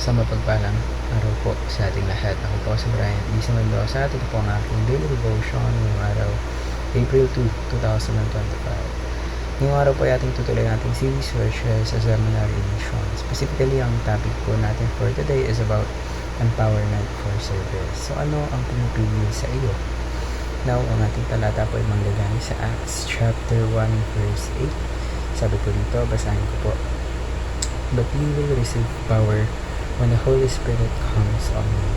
Sa mapagpalang araw po sa ating lahat. Ako po si Brian Lisa Mendoza. Ito po ang aking daily devotion ngayong araw, April 2, 2025. Ngayong araw po ay ating tutuloy natin series which is a seminary in mission. Specifically, ang topic po natin for today is about empowerment for service. So ano ang pinipili sa iyo? Now, ang ating talata po ay manggagaling sa Acts chapter 1 verse 8. Sabi po dito, basahin ko po. But you will receive power when the Holy Spirit comes on you,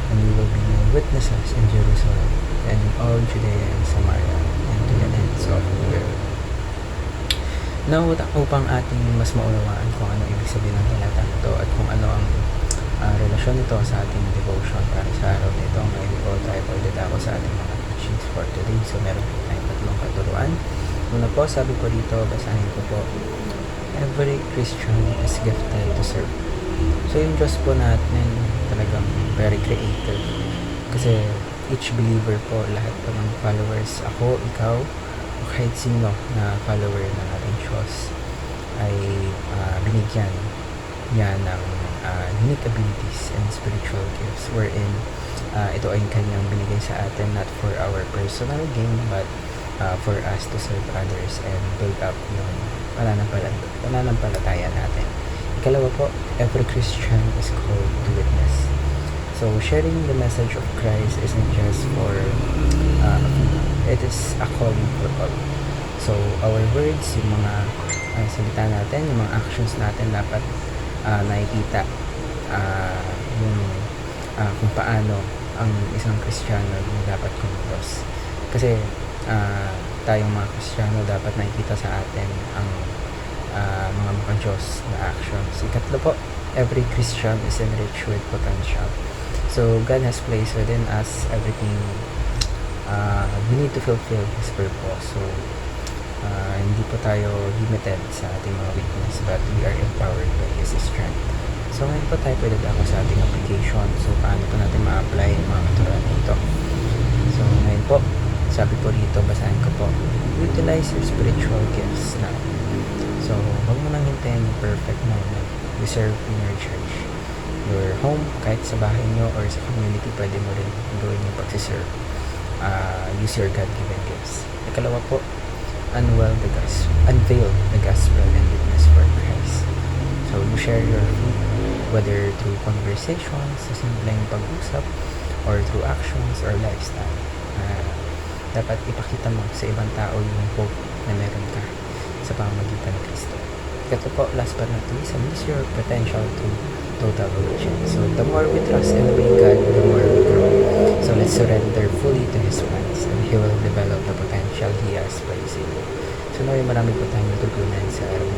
and you will be my witnesses in Jerusalem, and in all Judea and Samaria, and to the ends of the world. Now, upang ating mas maunawaan kung ano ibig sabihin ng talata nito at kung ano ang relasyon nito sa ating devotion para sa araw nito, ngayon po tayo pagdadako sa ating mga teachings for today. So, meron po tayong tatlong katuruan. Una po, sabi ko dito, basahin ko po, every Christian is gifted to serve. So yung Diyos po natin talagang very creative. Kasi each believer po, lahat po ng followers, ako, ikaw, o kahit sino na follower ng ating Diyos ay binigyan niya ng unique abilities and spiritual gifts wherein ito ay kanyang binigay sa atin not for our personal gain but for us to serve others and build up yung pananampalataya natin. Ikalawa po, every Christian is called to witness. So, sharing the message of Christ isn't just for it is a calling for all. So, our words, yung mga salita natin, yung mga actions natin dapat nakikita yung kung paano ang isang Kristiyano dapat kumilos. Kasi tayong mga Kristiyano dapat nakikita sa atin ang mga maka-Diyos na actions. Ikatlo po, every Christian is enriched with potential. So, God has placed within us everything we need to fulfill His purpose. So, hindi po tayo limited sa ating mga weakness but we are empowered by His strength. So, ngayon po tayo pwede ako sa ating application. So, paano po natin ma-apply yung mga katuruan nito? So, ngayon po, sabi po dito, basahin ko po, utilize your spiritual gifts now. So, huwag mo nang hintayin yung perfect moment. You serve in your church, your home, kahit sa bahay nyo or sa community, pwede mo rin gawin yung pagsiserve. Use your God-given gifts. Ikalawa po, unveil the gospel and witness for Christ. So, you share your faith, whether through conversations, sa simpleng pag-usap, or through actions or lifestyle. Dapat ipakita mo sa ibang tao yung hope na meron ka sa pamamagitan ng Kristo. Ito po, last but not least, unleash your potential to total obedience. So, the more we trust and obey God, the more we grow. So, let's surrender fully to His plans and He will develop the potential He has placed in you. So, marami po tayong natutunan sa araw